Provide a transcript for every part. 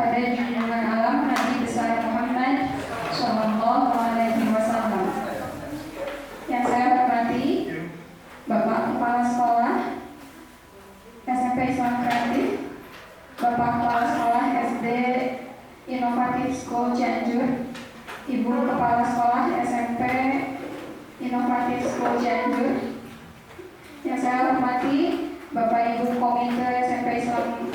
pada junjungan alam Nabi besar Muhammad Sallallahu Alaihi Wasallam. Yang saya hormati Bapak Kepala Sekolah SMP Islam Kreatif, Bapak Kepala Sekolah SD Inovatif School Cianjur, Ibu Kepala Sekolah SMP Inovatif School Cianjur. Yang saya hormati Bapak Ibu Komite SMP Islam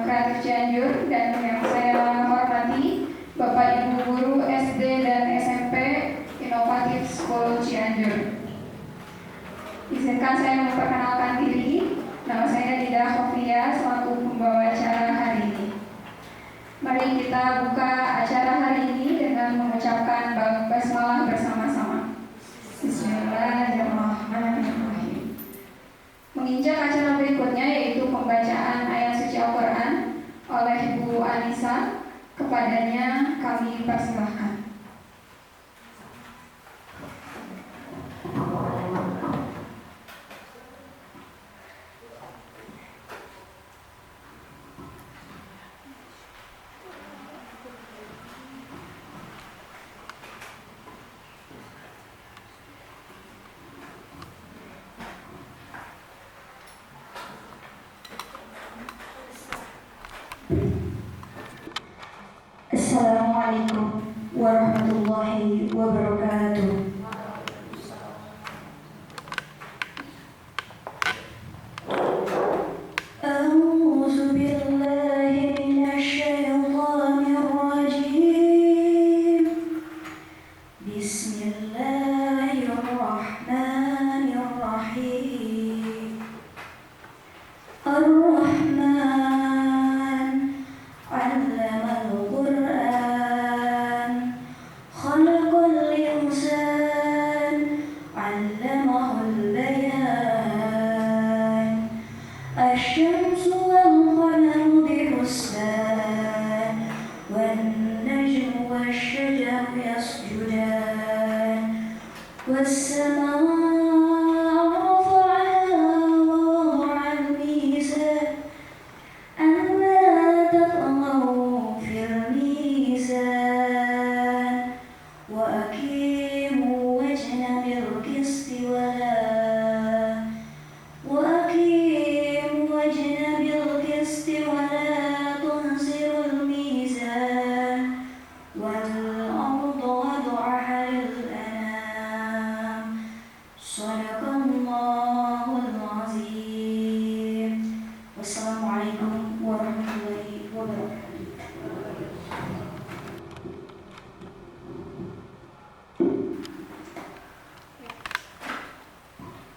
Kreatif Cianjur, dan yang saya hormati Bapak Ibu Guru SD dan SMP Inovatif School Cianjur. Izinkan saya memperkenalkan diri. Nama saya Didah Khofia selaku pembawa acara hari ini. Mari kita buka acara hari ini dengan mengucapkan basmalah bersama-sama. Bismillahirrahmanirrahim. Menginjak acara berikutnya, yaitu pembacaan ayat suci Al-Quran oleh Bu Anissa. Kepadanya kami persilahkan. Assalamualaikum warahmatullahi wabarakatuh.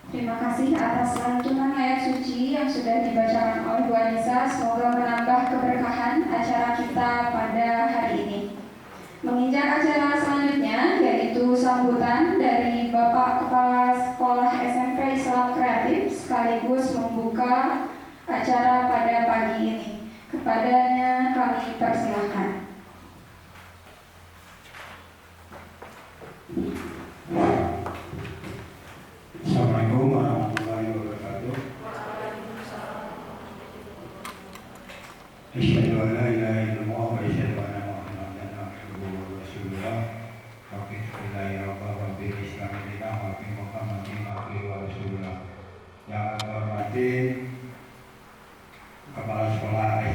Terima kasih atas lantunan ayat suci yang sudah dibacakan oleh Bu Anissa. Semoga menambah keberkahan acara kita pada hari ini. Menginjak acara selanjutnya, yaitu sambutan dari Bapak Kepala Sekolah SMP Islam Kreatif sekaligus membuka acara pada pagi ini. Kepadanya kami persilahkan. Assalamualaikum warahmatullahi wabarakatuh. Asyhadu an la ilaha illallah wa asyhadu anna Muhammadan abduhu wa rasuluh. Bismillahi rabbil Islam dina wa bi Muhammadin abduhu wa rasulullah. Yang saya hormati Kepala Sekolah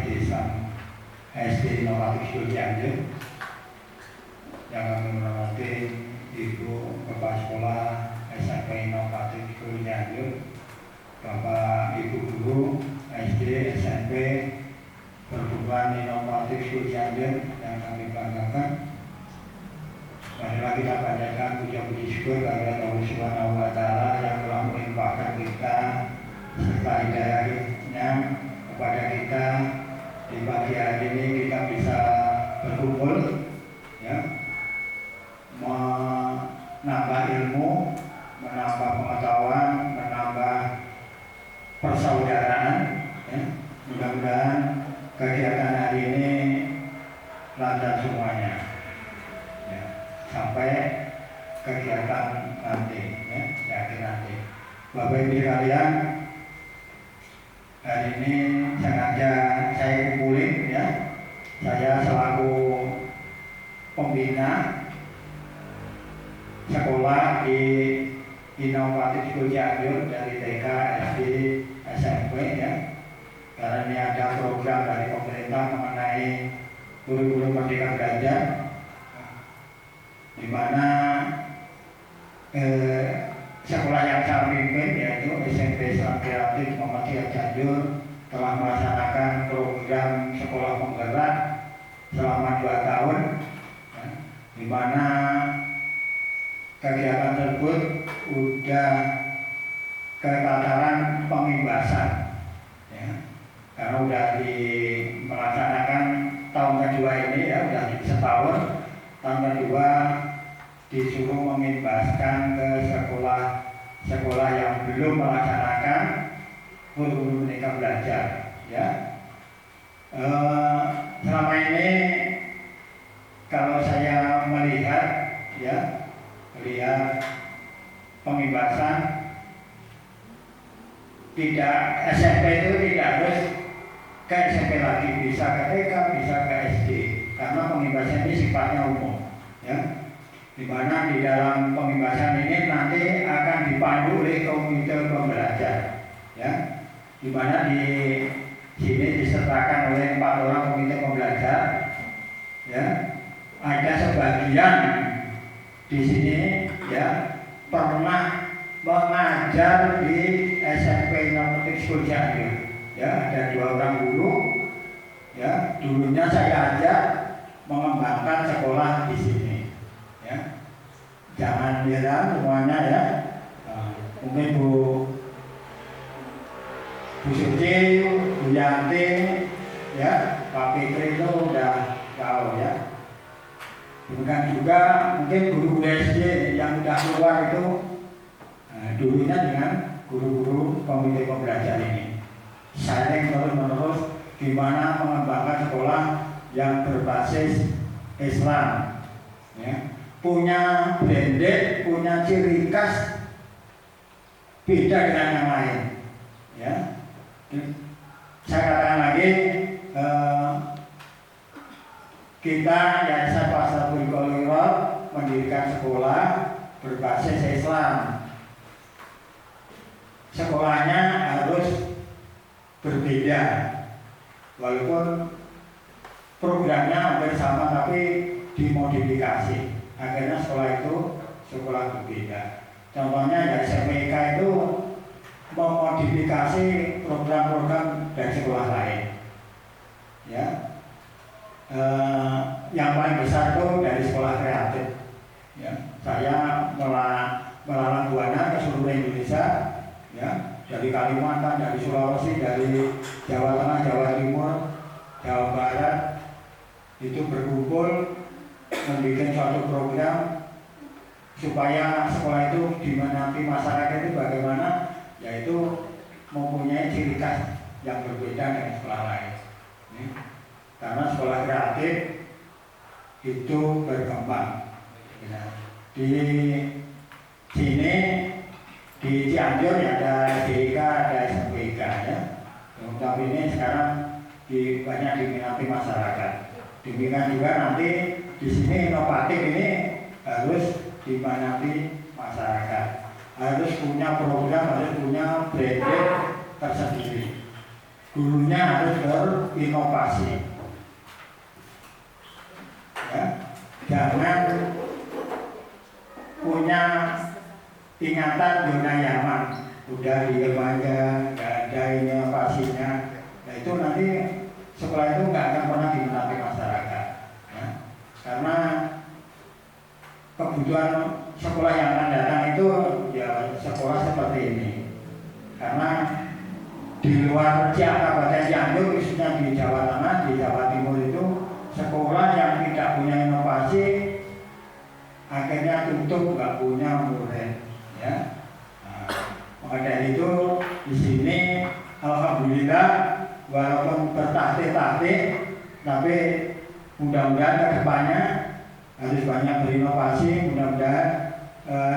SD Inovatif School Cianjur, yang kami hormati Ibu Kepala Sekolah SMP Inovatif School Cianjur, Bapak Ibu Guru SD SMP Perguruan Inovatif School Cianjur yang kami banggakan. Marilah kita panjatkan puja-puji syukur kepada Allah Subhanahu wa Ta'ala yang telah melimpahkan kita serta hidayahnya kepada kita. Di pagi hari ini kita bisa berkumpul, ya, menambah ilmu, menambah pengetahuan, menambah persaudaraan, ya. Mudah-mudahan kegiatan hari ini lancar semuanya, ya, sampai kegiatan nanti, ya, akhir nanti. Bapak Ibu sekalian, hari ini sengaja saya kumpulin, ya, Saya selaku pembina sekolah di Inovatif School Cianjur dari TK, SD, SMP ya. Karena ini ada program dari pemerintah mengenai kurikulum Merdeka Belajar, di mana sekolah yang saya pimpin yaitu SMP Islam Kreatif Muhammadiyah Cianjur telah melaksanakan program sekolah penggerak selama 2 tahun, ya, di mana kegiatan tersebut sudah ke tataran pembebasan, ya, karena sudah melaksanakan tahun kedua ini ya, sudah setahun. Tahun kedua disuruh membebaskan ke sekolah yang belum melaksanakan kurikulum Merdeka Belajar, ya. Selama ini kalau saya melihat pembebasan tidak SMP itu tidak harus ke SMP lagi, bisa ke TK, bisa ke SD, karena pembebasan ini sifatnya umum, ya. Di mana di dalam pembebasan ini nanti akan dipandu oleh komite pembelajar, ya. Di mana di sini disertakan oleh 4 orang komite pembelajar, ya. Ada sebagian di sini ya pernah mengajar di SMP Inovatif School Cianjur, ya. Ada 2 orang guru, ya. Dulunya saya ajak mengembangkan sekolah di sini, ya. Jangan heran semuanya ya. Mungkin Bu Suci, Bu Yanti, ya, Pak Fitri itu udah tahu ya. Bukan juga mungkin guru SD yang sudah keluar itu dulunya dengan guru-guru komite pembelajar ini. Sharing terus-menerus gimana mengembangkan sekolah yang berbasis Islam, ya. Punya branded, punya ciri khas beda dengan yang lain, ya. Saya katakan lagi, kita Yayasan Pasar Kurikulum mendirikan sekolah berbasis Islam. Sekolahnya harus berbeda, walaupun programnya hampir sama tapi dimodifikasi. Akhirnya sekolah itu sekolah berbeda. Contohnya ya SMK itu memodifikasi program-program dari sekolah lain, ya. Yang paling besar itu dari sekolah kreatif, ya. Saya melalang buana ke seluruh Indonesia, ya, dari Kalimantan, dari Sulawesi, dari Jawa Tengah, Jawa Timur, Jawa Barat, itu berkumpul membuat suatu program supaya sekolah itu diminati masyarakat itu bagaimana, yaitu mempunyai ciri khas yang berbeda dengan sekolah lain. Karena sekolah kreatif itu berkembang. Di sini di Cianjur ya ada SDK, ada SMPK, ya. Tapi ini sekarang banyak diminati masyarakat. Demikian juga nanti di sini inovatif ini harus diminati masyarakat. Harus punya program, harus punya branded tersendiri. Gurunya harus berinovasi. Ya, jangan punya ingatan zona nyaman, udah diem aja, nggak ada inovasinya. Nah itu nanti sekolah itu nggak akan pernah diminati masyarakat, ya. Karena kebutuhan sekolah yang akan datang itu ya sekolah seperti ini. Karena di luar Kabupaten Cianjur, khususnya di Jawa Tengah, di Jawa Timur itu sekolah yang tidak punya inovasi akhirnya tutup, nggak punya murid, ya. Maka dari itu di sini alhamdulillah walaupun bertatih-tatih, tapi mudah-mudahan ke depannya harus banyak berinovasi, mudah-mudahan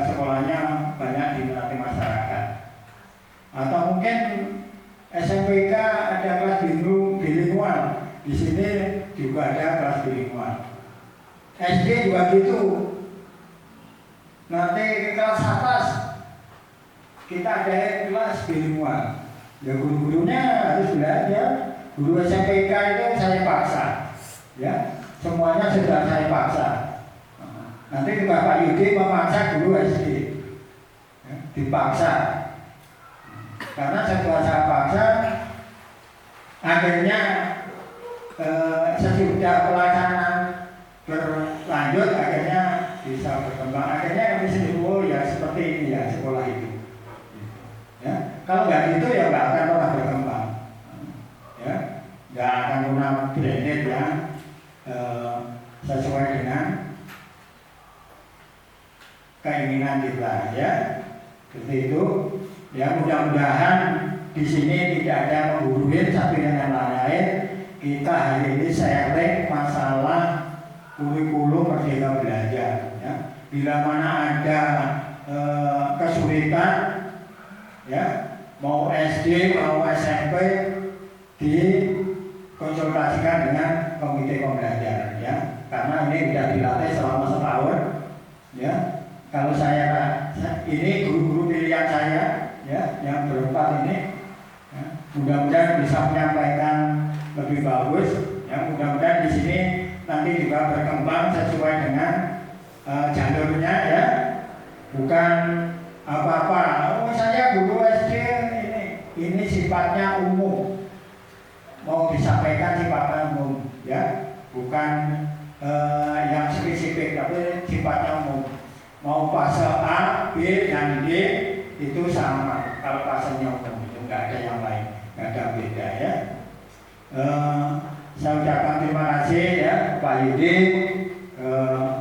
sekolahnya banyak diminati masyarakat. Atau mungkin SMPK ada kelas bilingual. Di sini juga ada kelas bilingual. SD juga gitu. Nanti ke kelas atas kita ada kelas bilingual. Ya guru-gurunya harus belajar. Guru SMPK itu saya paksa, ya semuanya sudah saya paksa. Nanti juga Pak Yudi memaksa guru SD, ya, dipaksa. Karena setelah saya paksa, akhirnya sesudah pelaksanaan berlanjut, akhirnya bisa berkembang. Akhirnya kami sendiri, oh ya seperti ini ya sekolah itu. Ya, kalau nggak gitu ya nggak akan pernah berkembang. Ya, nggak akan pernah branded ya sesuai dengan keinginan kita ya. Seperti itu. Ya mudah-mudahan di sini tidak ada menggurui satu dengan lain. Kita hari ini sharing masalah kurikulum Merdeka Belajar. Ya. Bila mana ada kesulitan, ya mau SD mau SMP dikonsultasikan dengan komite pembelajaran ya. Karena ini sudah dilatih selama setahun. Ya. Kalau saya ini guru-guru pilihan saya ya, yang berempat ini ya, mudah-mudahan bisa menyampaikan lebih bagus ya, mudah-mudahan di sini nanti juga berkembang sesuai dengan jalurnya ya, bukan apa-apa oh saya guru SD ini sifatnya umum, mau disampaikan sifatnya umum ya, bukan yang spesifik tapi sifatnya umum. Mau fase A, B, dan D itu sama. Kalau fasenya umum itu nggak ada yang lain, nggak ada beda ya. Saya ucapkan terima kasih ya Pak Yudi,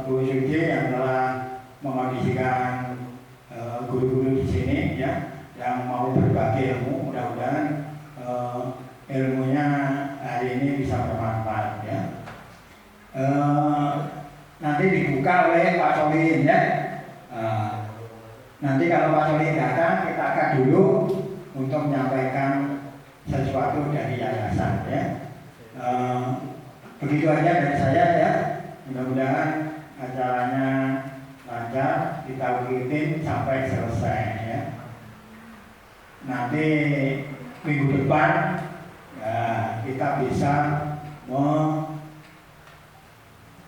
Bu Suci yang telah mengondisikan guru-guru di sini ya, yang mau berbagi ilmu. Mudah-mudahan ilmunya hari ini bisa bermanfaat ya. Nanti dibuka oleh Pak Solihin ya. Nanti kalau Pak Solihin datang, kita akan dulu untuk menyampaikan sesuatu dari yayasan ya. Begitu aja dari saya ya. Mudah-mudahan acaranya lancar, kita ikutin sampai selesai ya. Nanti minggu depan ya, kita bisa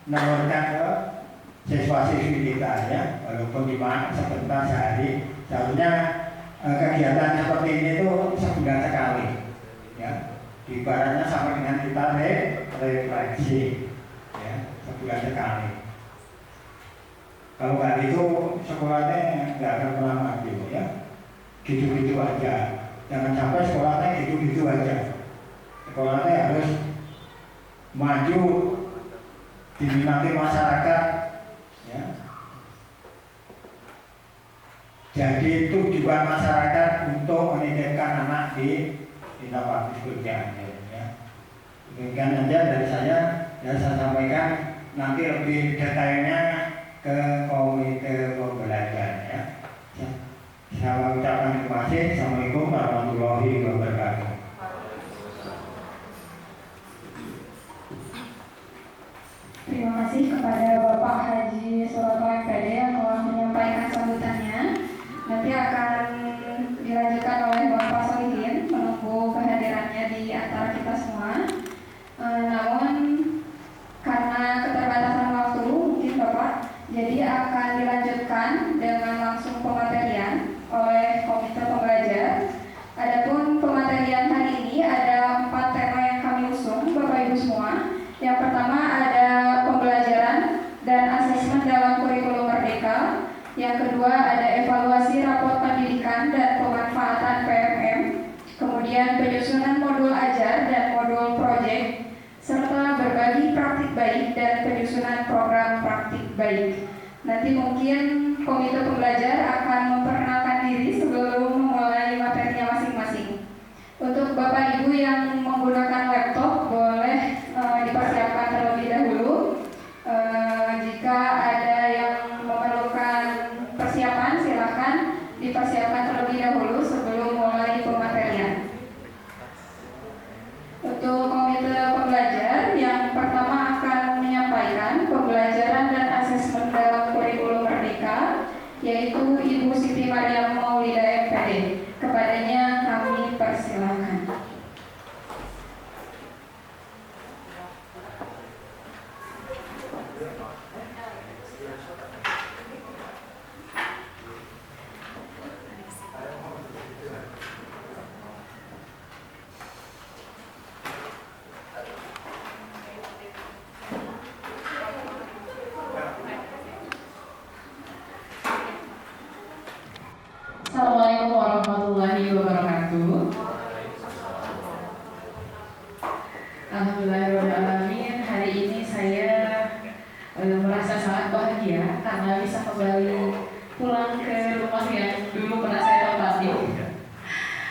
menurunkan ke siswa-siswi kita ya, walaupun cuma sebentar sehari. Seharusnya kegiatan seperti ini tuh sebulan sekali ya, ibaratnya sama dengan kita refleksi ya, sebulan sekali. Kalau nggak itu sekolahnya nggak akan pernah maju ya, gitu-gitu aja. Jangan sampai sekolahnya gitu-gitu aja. Sekolahnya harus maju, diminati masyarakat ya. Jadi tujuan masyarakat untuk menitipkan anak di Bakti Surya ya. Demikian aja dari saya ya, saya sampaikan. Nanti lebih detailnya ke komite pembelajaran ya. Saya ucapkan terima kasih. Assalamualaikum warahmatullahi wabarakatuh. Terima kasih kepada Bapak Haji Suroto MPD yang telah menyampaikan sambutannya. Nanti akan dilanjutkan oleh Bapak Solihin, menunggu kehadirannya di antara kita semua. Namun karena keterbatasan waktu, mungkin Bapak, jadi akan dilanjutkan dengan langsung pematerian oleh komite pembelajar. Adapun pematerian hari ini ada 4 tema yang kami usung, Bapak Ibu semua. Yang pertama ada pembelajaran dan asesmen dalam kurikulum Merdeka. Yang kedua ada evaluasi raport pendidikan dan pemanfaatan PMM. Kemudian penyusunan modul ajar dan modul proyek, serta berbagi praktik baik dan penyusunan program praktik baik. Nanti mungkin komite pembelajar akan memperkenalkan diri sebelum memulai materinya masing-masing. Untuk Bapak Ibu yang menggunakan laptop boleh dipersiapkan terlebih dahulu. Jika ada yang memerlukan persiapan, silakan dipersiapkan terlebih dahulu sebelum mulai pematerian. Untuk komite pembelajar yang pertama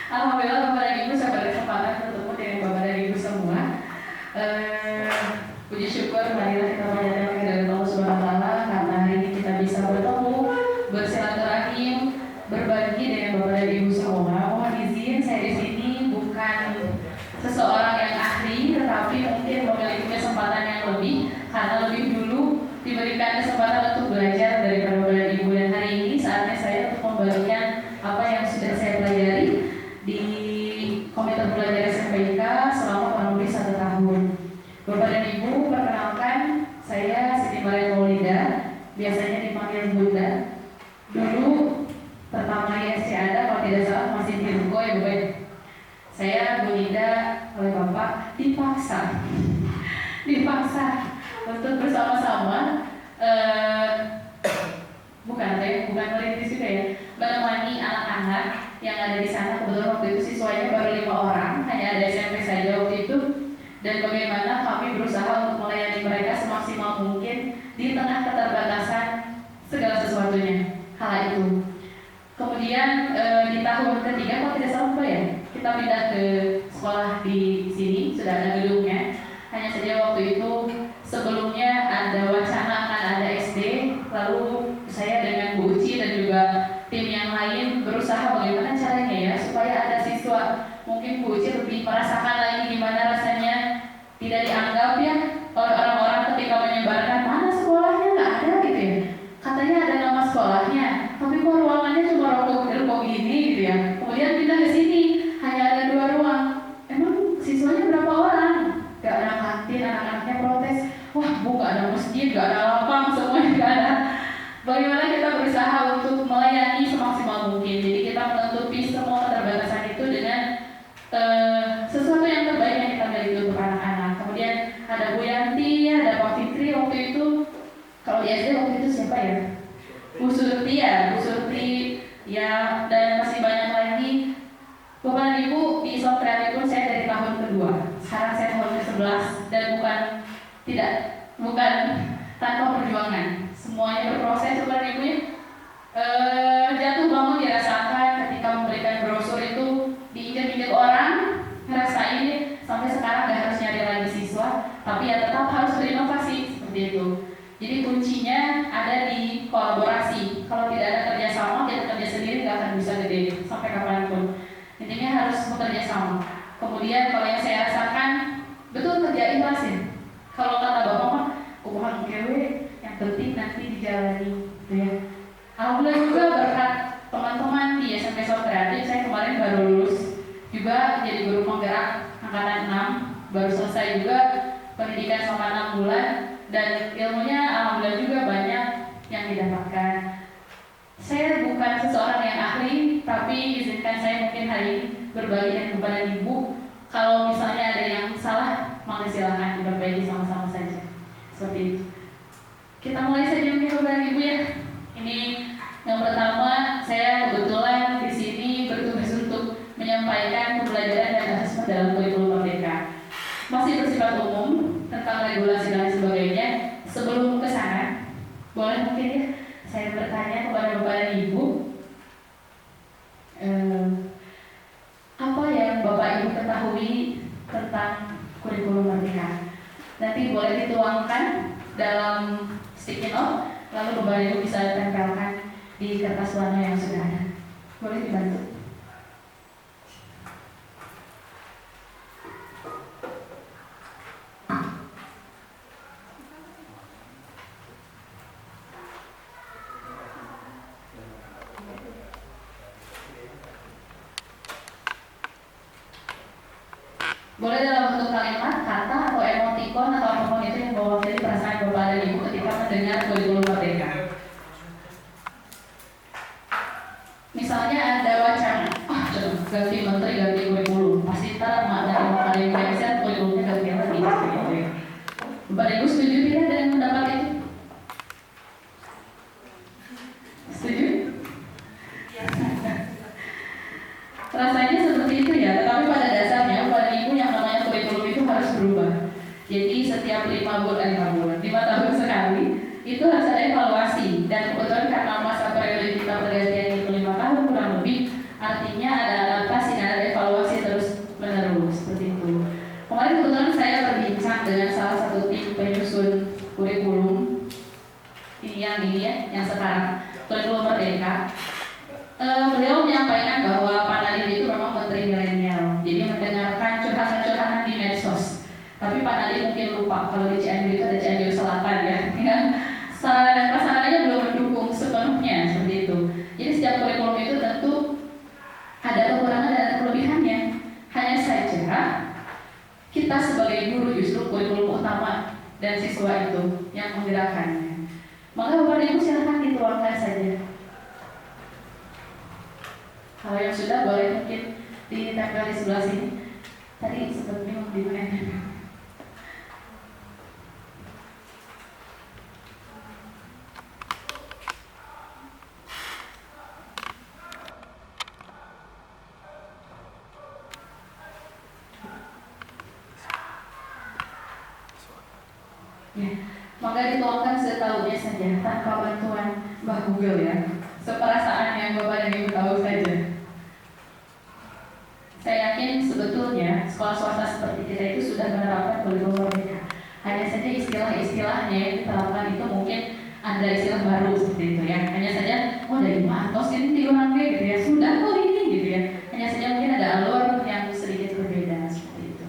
Alhamdulillah Bapak dan Ibu saya berkesempatan bertemu dengan Bapak dan Ibu semua. Puji syukur marilah kita panjatkan kehadirat Allah Subhanahu wa taala karena hari ini kita bisa bertemu, bersilaturahim, berbagi dengan Bapak dan Ibu semua. Mohon izin saya di sini bukan seseorang yang ahli, tetapi mungkin memiliki kesempatan yang lebih karena lebih dulu diberikan kesempatan untuk belajar dari Bapak dan Ibu, dan hari ini saatnya saya untuk membagikan apa yang sudah saya pelajari di Komite Belajar SMPK selama kurang lebih 1 tahun. Bapak dan Ibu, perkenalkan saya Siti Maria Maulida, biasanya dipanggil Bunda. Dulu pertama ISC ada, kalau tidak salah masih di Ruko ya Bapak. Saya Bunda oleh Bapak dipaksa untuk bersama-sama bukan merintis juga ya, menemani anak-anak yang ada di sana. Kebetulan waktu itu siswanya baru 5 orang, hanya ada SMP saja waktu itu, dan bagaimana kami berusaha untuk melayani mereka semaksimal mungkin di tengah keterbatasan segala sesuatunya hal itu. Kemudian di tahun ketiga kalau tidak salah Pak ya, kita pindah ke sekolah di sini, sudah ada gedungnya. Hanya saja waktu itu sebelumnya ada wacana akan ada SD, lalu saya dengan Bu Uci dan juga tim yang lain berusaha bagaimana caranya ya supaya ada siswa, mungkin Bu Uci lebih merasakan lagi gimana rasanya tidak dianggap ya oleh orang-orang ketika menyebarkan mana sekolahnya, nggak ada gitu ya, katanya ada nama sekolahnya tapi kok ruangannya cuma rokok gini gitu ya. Kemudian pindah ke sini hanya ada 2 ruang, emang siswanya berapa orang, nggak ada kantin, anak-anaknya protes, wah Bu nggak ada masjid, nggak ada lapang, semuanya nggak ada. Bagaimana kita berusaha untuk melayani semaksimal mungkin. Jadi kita menutupi semua keterbatasan itu dengan sesuatu yang terbaik yang kita miliki untuk anak-anak. Kemudian ada Bu Yanti, ada Pak Fikri waktu itu. Kalau di SD waktu itu siapa ya? Bu Surti ya, dan masih banyak lagi. Bapak dan Ibu, di Islam Kreatif pun saya dari tahun kedua. Sekarang saya tahun ke-11 dan bukan tanpa perjuangan. Semuanya berproses Bapak dan Ibu ya. Jatuh bangun dirasakan ketika memberikan brosur itu, diinjak-injak orang, ngerasain sampai sekarang gak harus nyari lagi siswa, tapi ya tetap harus berinovasi seperti itu. Jadi kuncinya ada di kolaborasi. Kalau tidak ada kerjasama, kita kerja sendiri gak akan bisa gede sampai kapanpun. Intinya harus bekerja sama. Kemudian kalau yang saya rasakan betul kerja ikhlasin. Kalau kata bapak mah, kubuhan kewe, yang penting nanti dijalani, gitu ya. Alhamdulillah juga berkat teman-teman di SMP Islam Kreatif, saya kemarin baru lulus juga jadi guru penggerak angkatan 6, baru selesai juga pendidikan selama 6 bulan, dan ilmunya alhamdulillah juga banyak yang didapatkan. Saya bukan seseorang yang ahli, tapi izinkan saya mungkin hari ini berbagi dengan kepada Ibu. Kalau misalnya ada yang salah, maka silakan diperbaiki sama-sama saja. Seperti itu. Kita mulai saja mungkin kepada Ibu ya. Ini yang pertama, saya kebetulan di sini bertugas untuk menyampaikan pembelajaran dan asesmen dalam kurikulum Merdeka. Masih bersifat umum tentang regulasi dan sebagainya. Sebelum ke sana, boleh mungkin ya saya bertanya kepada Bapak dan Ibu, apa yang Bapak Ibu ketahui tentang kurikulum Merdeka? Nanti boleh dituangkan dalam sticky note, lalu Bapak Ibu bisa tempelkan di kertas warna yang sudah ada. Boleh dibantu? Boleh dalam bentuk kalimat, kata, atau emotikon, atau apapun itu yang mewakili perasaan Bapak dan Ibu ketika mendengar kurikulum Merdeka. Misalnya ada wacana, ganti menteri, ganti kurikulum, pasti ntar dari Bapak dan Ibu kurikulumnya ganti lagi. Bapak dan Ibu setuju tidak dengan pendapat itu? Setuju? Rasanya seperti itu ya, tetapi pada dasarnya Bapak dan Ibu yang namanya kurikulum itu harus berubah. Jadi setiap 5 tahun sekali itu harus ada evaluasi, dan kebetulan karena masa periode kita pergantian itu 5 tahun kurang lebih, artinya ada adaptasi dan ada Pak, kalau di Cianjur itu ada Cianjur Selatan ya, sarana dan prasarananya belum mendukung sepenuhnya seperti itu. Jadi setiap kurikulum itu tentu ada kekurangan dan kelebihannya. Hanya saja kita sebagai guru justru kurikulum utama dan siswa itu yang menggerakkannya. Maka Bapak Ibu silahkan dituangkan saja. Kalau yang sudah boleh mungkin ditempel di sebelah sini. Tadi sempat bingung di mana. Ya, maka dituangkan setahunya saja tanpa bantuan Mbah Google ya. Seperasaan yang Bapak dan Ibu tahu saja. Saya yakin sebetulnya sekolah swasta seperti kita itu sudah menerapkan kurikulum merdeka. Hanya saja istilah-istilahnya yang diterapkan itu mungkin ada istilah baru seperti itu ya. Hanya saja, oh dari mantos ini diulang gitu ya. Sudah kok ini gitu ya. Hanya saja mungkin ada alur yang sedikit berbeda seperti itu.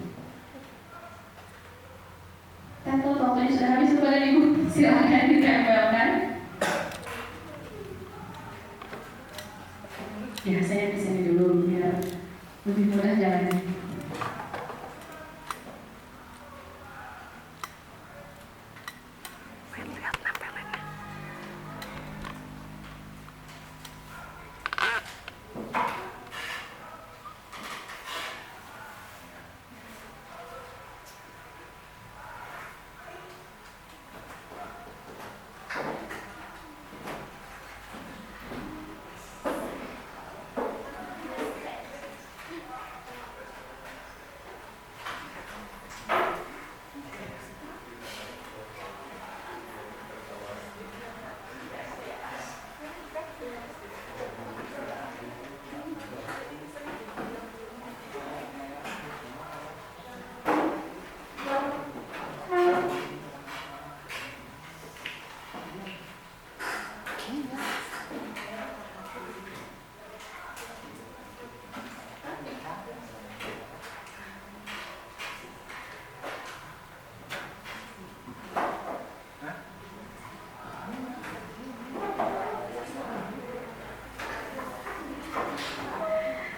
Tentu waktunya sudah habis kepada Ibu. Silakan ditempelkan. Ya, saya di sini dulu biar lebih mudah jalannya.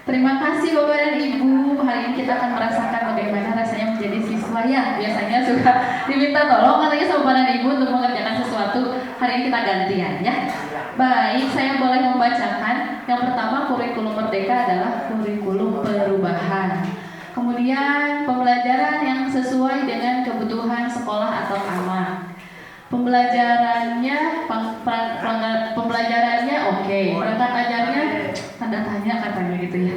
Terima kasih Bapak dan Ibu. Hari ini kita akan merasakan bagaimana rasanya menjadi siswa ya. Biasanya suka diminta tolong katanya sama Bapak dan Ibu untuk mengerjakan sesuatu. Hari ini kita gantian ya. Baik, saya boleh membacakan. Yang pertama, kurikulum merdeka adalah kurikulum perubahan. Kemudian pembelajaran yang sesuai dengan kebutuhan sekolah atau anak. Pembelajarannya oke. Perangkat ajarnya tanda tanya katanya gitu ya.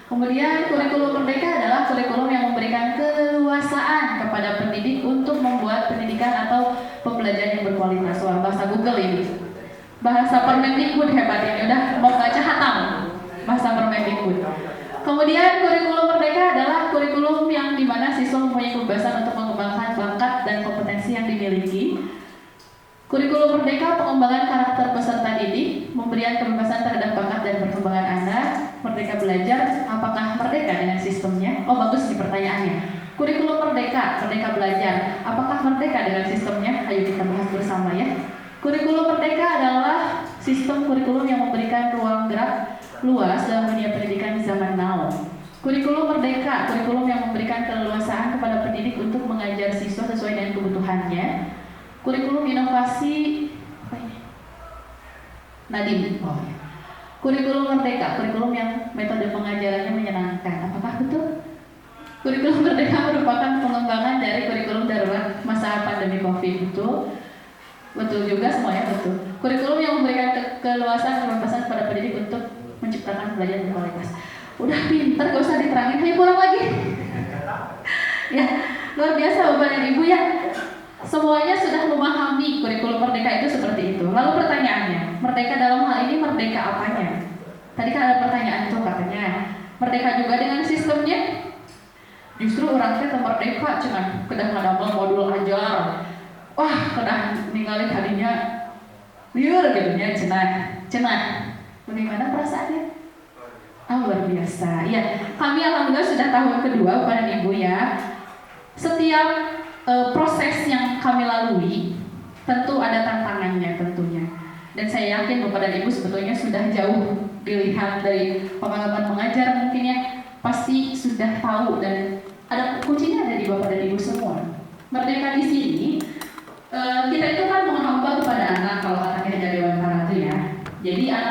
Kemudian kurikulum merdeka adalah kurikulum yang memberikan keleluasaan kepada pendidik untuk membuat pendidikan atau pembelajaran yang berkualitas. Wah, bahasa Google ini. Bahasa Permendikbud hebat ini, udah mau baca hatam. Bahasa Permendikbud. Kemudian kurikulum merdeka adalah kurikulum yang dimana siswa mempunyai kebebasan untuk mengembangkan bakat dan kompetensi yang dimiliki. Kurikulum merdeka pengembangan karakter peserta didik, pemberian kebebasan terhadap bakat dan perkembangan anak. Merdeka belajar, apakah merdeka dengan sistemnya? Oh bagus nih pertanyaannya. Kurikulum merdeka, merdeka belajar, apakah merdeka dengan sistemnya? Ayo kita bahas bersama ya. Kurikulum merdeka adalah sistem kurikulum yang memberikan ruang gerak luas dalam dunia pendidikan di zaman now. Kurikulum merdeka, kurikulum yang memberikan keleluasaan kepada pendidik untuk mengajar siswa sesuai dengan kebutuhannya. Kurikulum inovasi Nadim. Oh ya. Kurikulum merdeka, kurikulum yang metode pengajarannya menyenangkan. Apakah betul? Kurikulum merdeka merupakan pengembangan dari kurikulum darurat masa pandemi Covid. Betul? Betul juga semuanya betul. Kurikulum yang memberikan keleluasaan kebebasan kepada pendidik untuk menciptakan pelajaran berkualitas. Udah pinter, gak usah diterangin. Ayo pulang lagi. Ya, luar biasa Bapak dan Ibu ya. Semuanya sudah memahami kurikulum merdeka itu seperti itu. Lalu pertanyaannya, merdeka dalam hal ini merdeka apanya? Tadi kan ada pertanyaan itu katanya, merdeka juga dengan sistemnya? Justru orang kita merdeka cuman kedah ngadamel modul ajar. Wah, kedah ninggalin hadinya liur gitu ya, cenah. Bagaimana perasaannya? Luar biasa. Ya, kami alhamdulillah sudah tahun kedua Bapak dan Ibu ya. Setiap proses yang kami lalui tentu ada tantangannya tentunya. Dan saya yakin Bapak dan Ibu sebetulnya sudah jauh dilihat dari pengalaman mengajar mungkin ya, pasti sudah tahu dan ada kuncinya ada di Bapak dan Ibu semua. Merdeka di sini, kita itu kan menghamba kepada anak kalau kata Ki Hajar Dewantara itu ya. Jadi anak